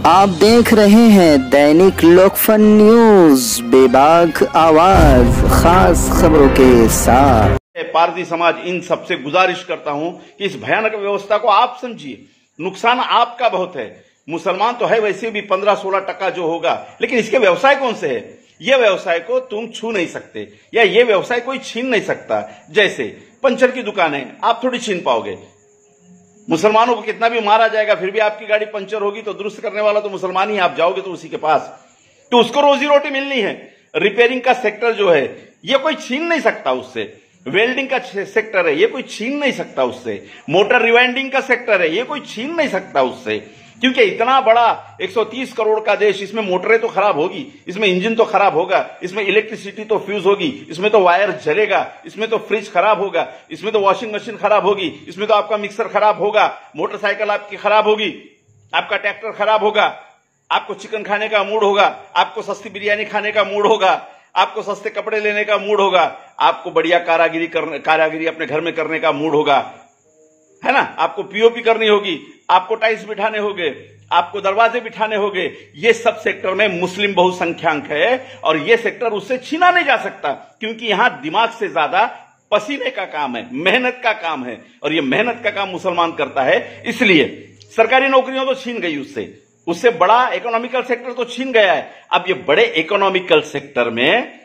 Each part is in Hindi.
आप देख रहे हैं दैनिक लोकफन न्यूज, बेबाक आवाज, खास खबरों के साथ। पारसी समाज इन सबसे गुजारिश करता हूं कि इस भयानक व्यवस्था को आप समझिए। नुकसान आपका बहुत है। मुसलमान तो है वैसे भी 15-16% जो होगा, लेकिन इसके व्यवसाय कौन से है? यह व्यवसाय को तुम छू नहीं सकते या ये व्यवसाय कोई छीन नहीं सकता। जैसे पंचर की दुकान है, आप थोड़ी छीन पाओगे। मुसलमानों को कितना भी मारा जाएगा फिर भी आपकी गाड़ी पंचर होगी तो दुरुस्त करने वाला तो मुसलमान ही, आप जाओगे तो उसी के पास, तो उसको रोजी रोटी मिलनी है। रिपेयरिंग का सेक्टर जो है ये कोई छीन नहीं सकता उससे। वेल्डिंग का सेक्टर है ये कोई छीन नहीं सकता उससे। मोटर रिवाइंडिंग का सेक्टर है ये कोई छीन नहीं सकता उससे, क्योंकि इतना बड़ा 130 करोड़ का देश, इसमें मोटरें तो खराब होगी, इसमें इंजन तो खराब होगा, इसमें इलेक्ट्रिसिटी तो फ्यूज होगी, इसमें तो वायर जलेगा, इसमें तो फ्रिज खराब होगा, इसमें तो वॉशिंग मशीन खराब होगी, इसमें तो आपका मिक्सर खराब होगा, मोटरसाइकिल आपकी खराब होगी, आपका ट्रैक्टर खराब होगा, आपको चिकन खाने का मूड होगा, आपको सस्ती बिरयानी खाने का मूड होगा, आपको सस्ते कपड़े लेने का मूड होगा, आपको बढ़िया कारागिरी अपने घर में करने का मूड होगा, है ना। आपको पीओपी करनी होगी, आपको टाइल्स बिठाने होंगे, आपको दरवाजे बिठाने होंगे। ये सब सेक्टर में मुस्लिम बहुसंख्यांक है और ये सेक्टर उससे छीना नहीं जा सकता, क्योंकि यहां दिमाग से ज्यादा पसीने का काम है, मेहनत का काम है, और ये मेहनत का काम मुसलमान करता है। इसलिए सरकारी नौकरियां तो छीन गई उससे बड़ा इकोनॉमिकल सेक्टर तो छीन गया है। अब ये बड़े इकोनॉमिकल सेक्टर में,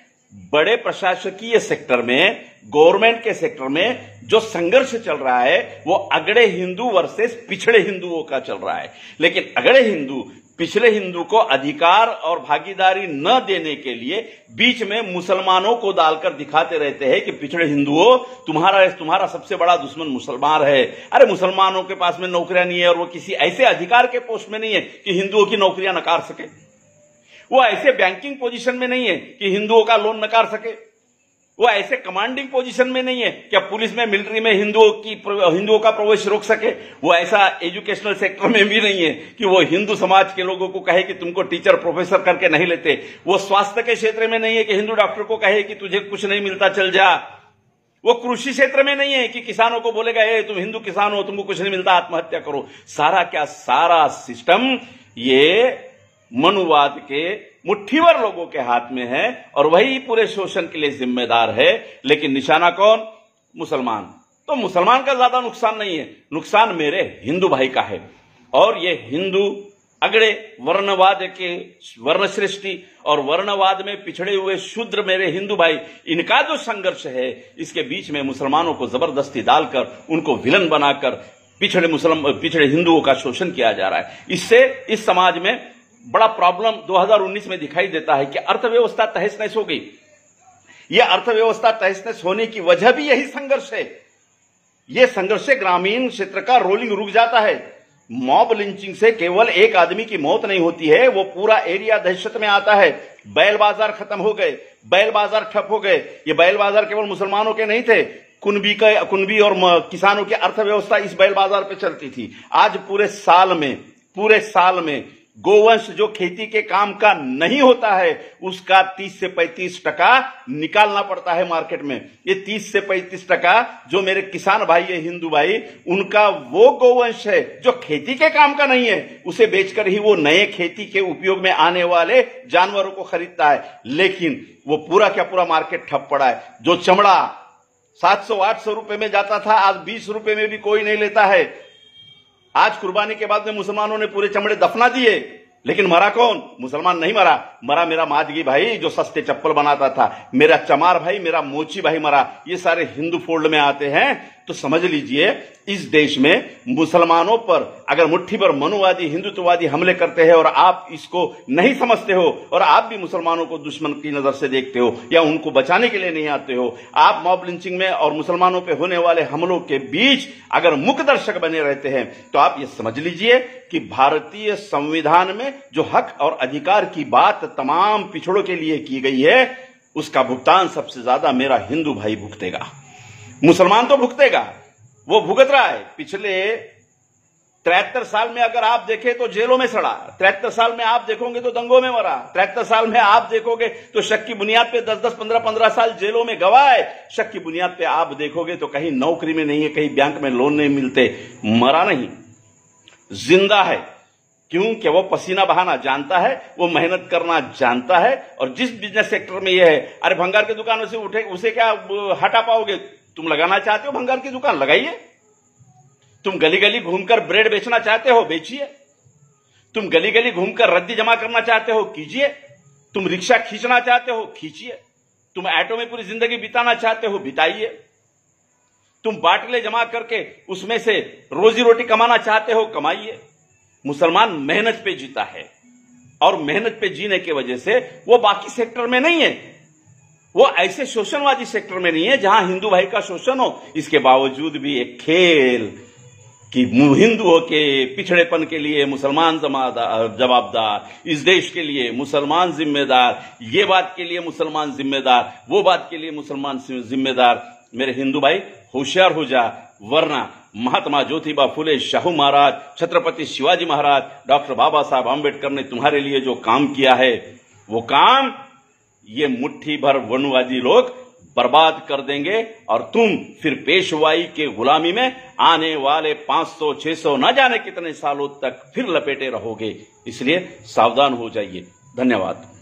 बड़े प्रशासकीय सेक्टर में, गवर्नमेंट के सेक्टर में जो संघर्ष चल रहा है वो अगड़े हिंदू वर्सेस पिछड़े हिंदुओं का चल रहा है। लेकिन अगड़े हिंदू पिछड़े हिंदू को अधिकार और भागीदारी न देने के लिए बीच में मुसलमानों को डालकर दिखाते रहते हैं कि पिछड़े हिंदुओं, तुम्हारा सबसे बड़ा दुश्मन मुसलमान है। अरे मुसलमानों के पास में नौकरियां नहीं है और वो किसी ऐसे अधिकार के पोस्ट में नहीं है कि हिंदुओं की नौकरियां नकार सके। वो ऐसे बैंकिंग पोजीशन में नहीं है कि हिंदुओं का लोन नकार सके। वो ऐसे कमांडिंग पोजीशन में नहीं है कि अब पुलिस में, मिलिट्री में हिंदुओं का प्रवेश रोक सके। वो ऐसा एजुकेशनल सेक्टर में भी नहीं है कि वो हिंदू समाज के लोगों को कहे कि तुमको टीचर प्रोफेसर करके नहीं लेते। वो स्वास्थ्य के क्षेत्र में नहीं है कि हिंदू डॉक्टर को कहे कि तुझे कुछ नहीं मिलता चल जा। वो कृषि क्षेत्र में नहीं है कि किसानों को बोलेगा ए तुम हिंदू किसान हो, तुमको कुछ नहीं मिलता, आत्महत्या करो। सारा क्या सारा सिस्टम ये मनुवाद के मुट्ठीभर लोगों के हाथ में है और वही पूरे शोषण के लिए जिम्मेदार है। लेकिन निशाना कौन? मुसलमान। तो मुसलमान का ज्यादा नुकसान नहीं है, नुकसान मेरे हिंदू भाई का है। और ये हिंदू अगड़े वर्णवाद के वर्ण सृष्टि और वर्णवाद में पिछड़े हुए शूद्र मेरे हिंदू भाई, इनका जो संघर्ष है, इसके बीच में मुसलमानों को जबरदस्ती डालकर उनको विलन बनाकर पिछड़े हिंदुओं का शोषण किया जा रहा है। इससे इस समाज में बड़ा प्रॉब्लम 2019 में दिखाई देता है कि अर्थव्यवस्था तहस नहस हो गई। यह अर्थव्यवस्था तहस नहस होने की वजह भी यही संघर्ष है। यह संघर्ष से ग्रामीण क्षेत्र का रोलिंग रुक जाता है। मॉब लिंचिंग से केवल एक आदमी की मौत नहीं होती है, वो पूरा एरिया दहशत में आता है। बैल बाजार खत्म हो गए, बैल बाजार ठप हो गए। ये बैल बाजार केवल मुसलमानों के नहीं थे, कुनबी और किसानों की अर्थव्यवस्था इस बैल बाजार पे चलती थी। आज पूरे साल में गोवंश जो खेती के काम का नहीं होता है उसका 30 से 35% निकालना पड़ता है मार्केट में। ये 30 से 35% जो मेरे किसान भाई है, हिंदू भाई, उनका वो गोवंश है जो खेती के काम का नहीं है, उसे बेचकर ही वो नए खेती के उपयोग में आने वाले जानवरों को खरीदता है। लेकिन वो पूरा क्या पूरा मार्केट ठप पड़ा है। जो चमड़ा 700-800 रुपए में जाता था आज 20 रुपए में भी कोई नहीं लेता है। आज कुर्बानी के बाद में मुसलमानों ने पूरे चमड़े दफना दिए, लेकिन मरा कौन? मुसलमान नहीं मरा, मरा मेरा मादगी भाई जो सस्ते चप्पल बनाता था, मेरा चमार भाई, मेरा मोची भाई मरा। ये सारे हिंदू फोल्ड में आते हैं। तो समझ लीजिए इस देश में मुसलमानों पर अगर मुट्ठी भर मनुवादी हिंदुत्ववादी हमले करते हैं और आप इसको नहीं समझते हो और आप भी मुसलमानों को दुश्मन की नजर से देखते हो या उनको बचाने के लिए नहीं आते हो, आप मॉब लिंचिंग में और मुसलमानों पे होने वाले हमलों के बीच अगर मुख्य दर्शक बने रहते हैं, तो आप ये समझ लीजिए कि भारतीय संविधान में जो हक और अधिकार की बात तमाम पिछड़ों के लिए की गई है, उसका भुगतान सबसे ज्यादा मेरा हिंदू भाई भुगतेगा। मुसलमान तो भुगतेगा, वो भुगत रहा है। पिछले 73 साल में अगर आप देखें तो जेलों में सड़ा, 73 साल में आप देखोगे तो दंगों में मरा, 73 साल में आप देखोगे तो शक की बुनियाद पे 10-10, 15-15 साल जेलों में गवाए। शक की बुनियाद पे आप देखोगे तो कहीं नौकरी में नहीं है, कहीं बैंक में लोन नहीं मिलते। मरा नहीं, जिंदा है। क्योंकि वो पसीना बहाना जानता है, वो मेहनत करना जानता है। और जिस बिजनेस सेक्टर में ये है, अरे भंगार की दुकानों से उठे उसे क्या हटा पाओगे? तुम लगाना चाहते हो भंगार की दुकान, लगाइए। तुम गली गली घूमकर ब्रेड बेचना चाहते हो, बेचिए। तुम गली गली घूमकर रद्दी जमा करना चाहते हो, कीजिए। तुम रिक्शा खींचना चाहते हो, खींचिए। तुम ऑटो में पूरी जिंदगी बिताना चाहते हो, बिताइए। तुम बाटले जमा करके उसमें से रोजी रोटी कमाना चाहते हो, कमाइए। मुसलमान मेहनत पे जीता है, और मेहनत पे जीने की वजह से वो बाकी सेक्टर में नहीं है, वो ऐसे शोषणवादी सेक्टर में नहीं है जहां हिंदू भाई का शोषण हो। इसके बावजूद भी एक खेल कि हिंदुओं के पिछड़ेपन के लिए मुसलमान जवाबदार, इस देश के लिए मुसलमान जिम्मेदार, ये बात के लिए मुसलमान जिम्मेदार, वो बात के लिए मुसलमान जिम्मेदार। मेरे हिंदू भाई होशियार हो जा, वरना महात्मा ज्योतिबा फुले, शाहू महाराज, छत्रपति शिवाजी महाराज, डॉक्टर बाबा साहब आंबेडकर ने तुम्हारे लिए जो काम किया है, वो काम ये मुट्ठी भर वनवादी लोग बर्बाद कर देंगे, और तुम फिर पेशवाई के गुलामी में आने वाले 500, 600 न जाने कितने सालों तक फिर लपेटे रहोगे। इसलिए सावधान हो जाइए। धन्यवाद।